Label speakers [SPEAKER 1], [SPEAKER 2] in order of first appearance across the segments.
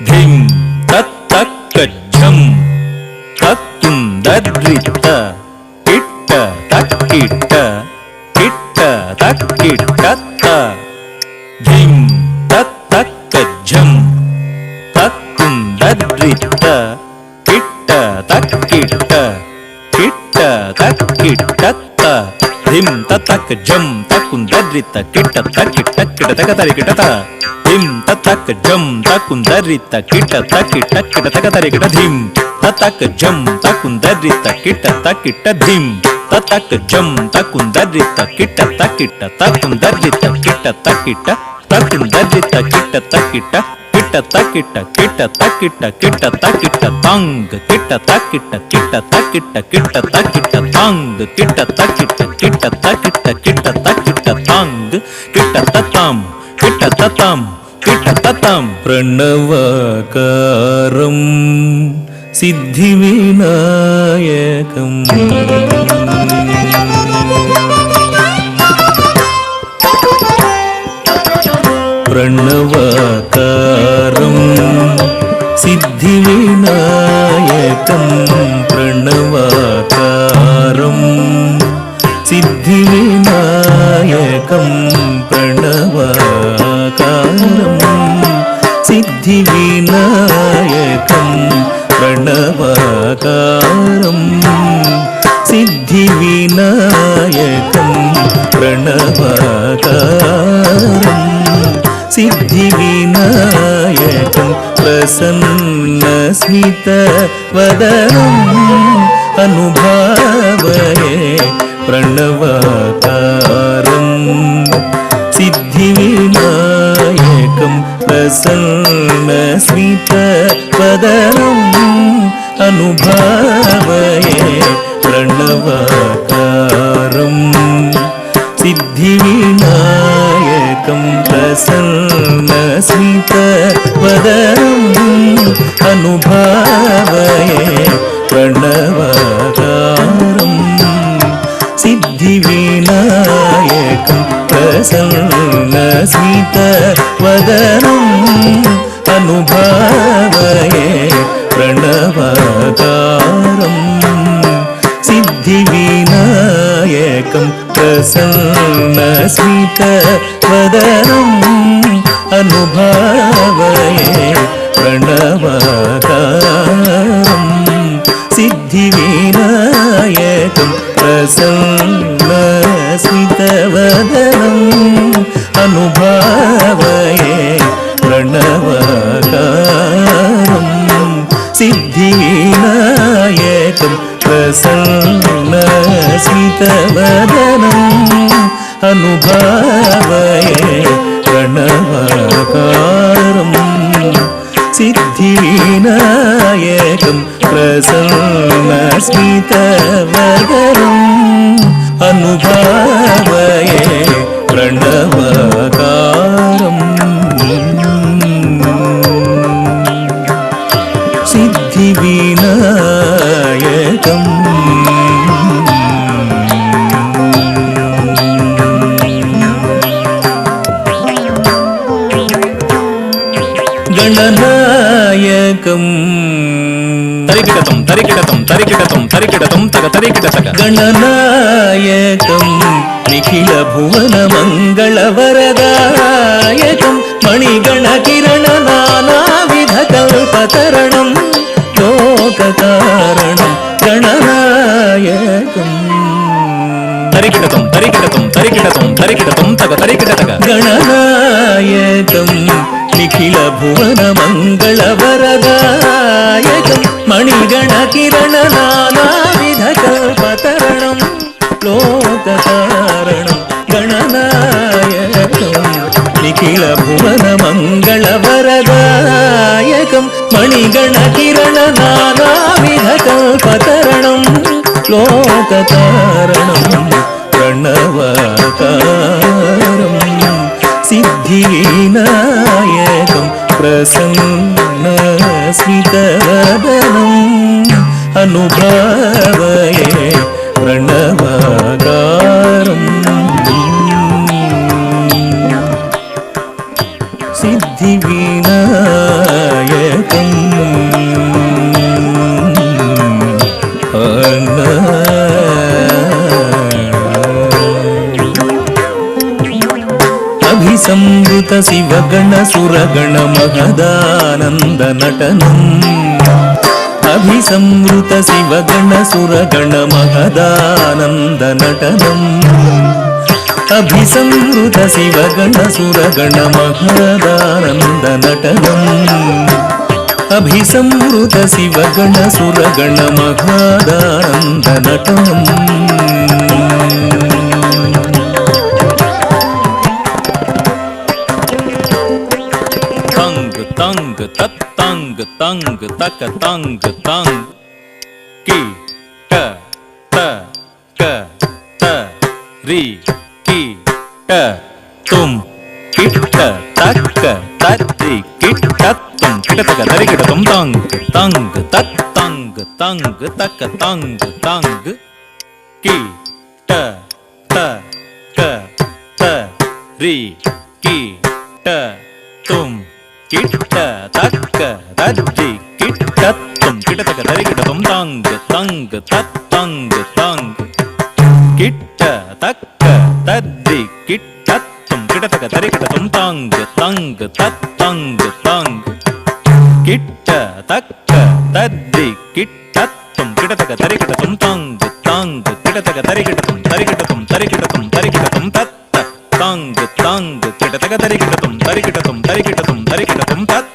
[SPEAKER 1] ಧಿಂ ತತ್ತಕ್ಕ ಝಂ ತಕ್ಕುಂದರಿತ ಕಿಟ್ಟ ತಕ್ಕಿಟ್ಟ ಕಿಟ್ಟ ತಕ್ಕಿಟ್ಟ ಧಿಂ ತತ್ತಕ್ಕ ಝಂ ತಕ್ಕುಂದರಿತ ಕಿಟ್ಟ ತಕ್ಕಿಟ್ಟ ಕಿಟ್ಟ ತಕ್ಕಿಟ್ಟ ಧಿಂ ತತ್ತಕ್ಕ ಝಂ ತಕ್ಕುಂದರಿತ ಕಿಟ್ಟ ತಕ್ಕಿಟ್ಟ ಕಿಟ ತಕತರಿ ಕಿಟತ ಧಿಂ ತತ್ತಕ್ಕ ಝಂ ತಕ್ಕುಂದರಿತ ಕಿಟ್ಟ ತಕ್ಕಿಟ್ಟ ಕಿಟ ತಕತರಿ ಕಿಟ ಧಿಂ ತತ್ತಕ್ಕ ಝಂ ತಕ್ಕುಂದರಿತ ಕಿಟ್ಟ ತಕ್ಕಿಟ್ಟ ಧಿಂ ತತ್ತಕ್ಕ ಝಂ ತಕ್ಕುಂದರಿತ ಕಿಟ್ಟ ತಕ್ಕಿಟ್ಟ ತಕ್ಕುಂದರಿತ ಕಿಟ್ಟ ತಕ್ಕಿಟ್ಟ ತಕ್ಕುಂದರಿತ ಕಿಟ್ಟ ತಕ್ಕಿಟ್ಟ ಕಿಟ್ಟ ತಕ್ಕಿಟ್ಟ ಕಿಟ್ಟ ತಕ್ಕಿಟ್ಟ ಕಿಟ್ಟ ತಕ್ಕಿಟ್ಟ ತಂಗ್ ಕಿಟ್ಟ ತಕ್ಕಿಟ್ಟ ಕಿಟ್ಟ ತಕ್ಕಿಟ್ಟ ಕಿಟ್ಟ ತಕ್ಕಿಟ್ಟ ತಂಗ್ ಕಿಟ್ಟ ತಕ್ಕಿಟ್ಟ ಕಿಟ್ಟ ತಕ್ಕಿಟ್ಟ ಕಿಟ್ಟ ತಕ್ಕಿಟ್ಟ ತಂಗ್ ಕಿಟ್ಟ ತತ್ತಂ ಕಿಟ್ಟ ತತ್ತಂ ಕಿಟ್ಟ ತತ್ತಂ ಪ್ರಣವಕಾರಂ ಸಿದ್ಧಿವಿನಾಯಕಂ ಪ್ರಣವಕಾರಂ ಸಿದ್ಧಿವಿನಾಯಕಂ ಪ್ರಣವಕಾರಂ ಸಿದ್ಧಿವಿನಾಯಕಂ ಪ್ರಣವಕಾರಂ ಸಿದ್ಧಿವಿನಾಯಕಂ ಪ್ರಣವಕಾರಂ ಸಿದ್ಧಿವಿನಾಯಕಂ ಪ್ರಣವಕಾರಂ ಸಿದ್ಧಿವಿನಾಯಕಂ ಪ್ರಸನ್ನಸ್ಮಿತವದನಂ ಅನುಭಾವಯೇ ಪ್ರಣವಕಾರಂ ಸಿದ್ಧಿವಿನಾಯಕಂ ಪ್ರಸನ್ನಸ್ಮಿತವದನಂ ಅನುಭಾವಯೇ ಪ್ರಣವಕಾರಂ ಸಿದ್ಧಿವಿನಾಯಕಂ ಪ್ರಸನ್ನಸ್ಮಿತವದನಂ ಅನುಭಾವಯೇ ಪ್ರಣವಕಾರಂ ಸಿದ್ಧಿವಿನಾಯಕಂ ಪ್ರಸನ್ನಸ್ಮಿತವದನಂ ಅನುಭಾವಯೇ ಪ್ರಣವಕಾರಂ ಸಿದ್ಧಿವಿನಾಯಕಂ ಪ್ರಸನ್ನಸ್ಮಿತವದನಂ ಅನುಭಾವಯೇ ಪ್ರಣವಕಾರಂ ಸಿದ್ಧಿವಿನಾಯಕಂ ಪ್ರಸನ್ನಸ್ಮಿತವದನಂ ಅನುಭಾವಯೇ ಪ್ರಣವಕಾರಂ ಸಿದ್ಧಿವಿನಾಯಕಂ ಪ್ರಸನ್ನಸ್ಮಿತವದನಂ ಅನುಭಾವಯೇ ಪ್ರಣವಕಾರಂ ಸಿದ್ಧಿವಿನಾಯಕಂ ಪ್ರಸನ್ನಸ್ಮಿತವದನಂ ಅನುಭಾವಯೇ ಪ್ರಣವಕಾರಂ ಸಿದ್ಧಿವಿನಾಯಕಂ ಗಣನಾಯಕಂ ತರಿಕಿಟತಂ ತರಿಕಿಟತಂ ತರಿಕಿಟತಂ ತರಿಕಿಟತಂ ತಗ ತರಿಕಿಟತಕ ಗಣನಾಯಕಂ ನಿಖಿಲ ಭುವನ ಮಂಗಳ ವರದಾಯಕಂ ಮಣಿಗಣ ಕಿರಣ ನಾನಾವಿಧ ಕಲ್ಪತರಣಂ ಲೋಕಕಾರಣಂ ಗಣನಾಯಕಂ ತರಿಕಿಟತಂ ತರಿಕಿಟತಂ ತರಿಕಿಟತಂ ತರಿಕಿಟತಂ ತಗ ತರಿಕಿಟತಕ ಗಣನಾಯಕಂ ನಿಖಿಲ ಭುವನ ಮಂಗಳ ವರದಾಯಕಂ ಮಣಿಗಣ ಕಿರಣ ನಾನಾವಿಧ ಕಲ್ಪತರಣಂ ಲೋಕಕಾರಣಂ ಗಣನಾಯಕಂ ನಿಖಿಲ ಭುವನ ಮಂಗಳ ವರದಾಯಕಂ ಮಣಿಗಣ ಕಿರಣ ನಾನಾವಿಧ ಕಲ್ಪತರಣಂ ಲೋಕಕಾರಣಂ ಪ್ರಣವಕಾರಂ ಸಿದ್ಧಿವಿನಾಯಕಂ ಪ್ರಸನ್ನಸ್ಮಿತವದನಂ ಅನುಭಾವಯೇ ಪ್ರಣವಕಾರಂ ಸಿದ್ಧಿವಿನಾಯಕಂ अभिसंवृत शिवगण सुरगण महदानंद नटनम् अभिसंवृत शिवगण सुरगण महदानंद नटनम् अभिसंवृत शिवगण सुरगण महदानंद नटनम् अभिसंवृत शिवगण सुरगण महदानंद नटनम् तंग तत्तंग तंग तक तंग तंग की ट त क त री की ट तुम किट तक तत्रि किट तुम किट तक तरि किट तुम तंग तंग तत् तंग तंग तक तंग तंग की ट त क त री की ट तुम किट तक तद्दि किट तुम किट तक तरि किट तुम तंग तंग तत् तंग तंग किट तक तद्दि किट तुम किट तक तरि किट तुम तंग तंग तत् तंग तंग किट तक तद्दि किट तुम किट तक तरि किट तुम तंग तंग किट तक तरि किट तुम तरि किट तुम तरि किट तुम तरि किट तुम तत् तंग तंग किट तक तरि किट तुम तरि किट तुम तरि किट तुम तरि किट तुम तत्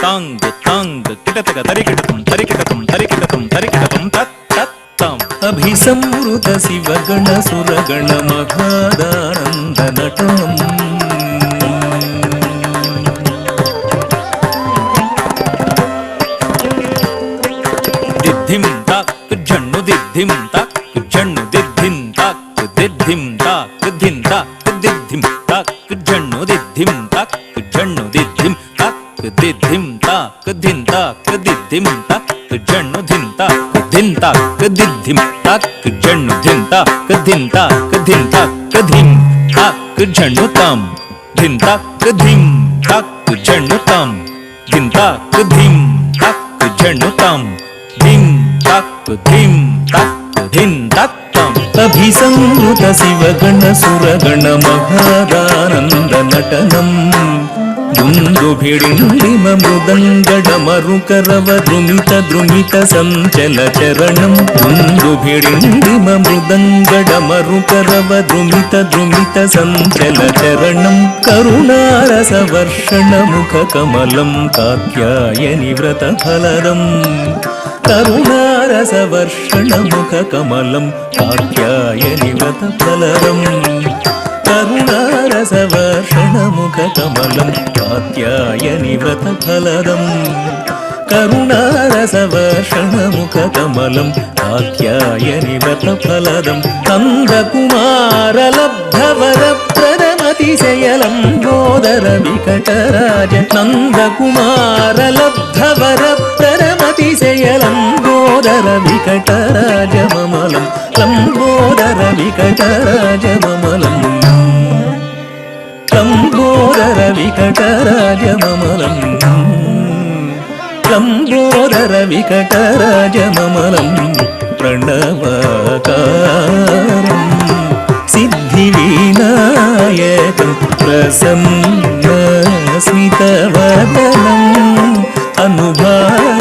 [SPEAKER 1] तंग तंग किट तक तरि किट तुम तरि किट तुम तरि किट तुम तरि किट तुम तत् तत्तम अभिसंवृत शिवगण सुरगण महदानंद नटनम् दिद्धिं ताक झण्णु दिद्धिं ताक झण्णु दिद्धिं ताक दिद्धिं ताक दिद्धिं ताक दिद्धिं ताक झण्णु दिद्धिं ताक झण्णु दिद्धिं ताक दिद्धिं ताक धिं ताक दिद्धिं ताक झण्णु धिं ताक धिं ताक दिद्धिं ताक झण्णु धिं ताक धिं ताक धिं ताक धिं ताक झण्णु ताम धिं ताक धिं ताक झण्णु ताम धिं ताक धिं ताक झण्णु ताम धिं ताक धिं ताक धिं ताक अभिसंवृत शिवगण सुरगण महदानंद नटनम् दुन्दुभिडिण्डिम मृदङ्गडमरुकरव द्रुमित द्रुमित सञ्चल चरणम् दुन्दुभिडिण्डिम मृदङ्गडमरुकरव द्रुमित द्रुमित सञ्चल चरणम् करुणारसवर्षण मुखकमलं कात्यायनि व्रतफलदम् करुणारसवर्षण मुखकमलं कात्यायनि व्रतफलदम् करुणारसवर्षण मुखकमलं कात्यायनि व्रतफलदम् करुणारसवर्षण मुखकमलं कात्यायनि व्रतफलदम् नन्दकुमारलब्धवरप्रदमतिशयलम्बोदर विकटराज नन्दकुमारलब्धवरप्रदमतिशयलम्बोदर विकटराज ममलं लम्बोदर विकटराज ममलम् लम्बोदर विकटराज ममलम् लम्बोदर विकटराज ममलं प्रणवकारं सिद्धिविनायकं प्रसन्नस्मितवदनम् अनुभावम्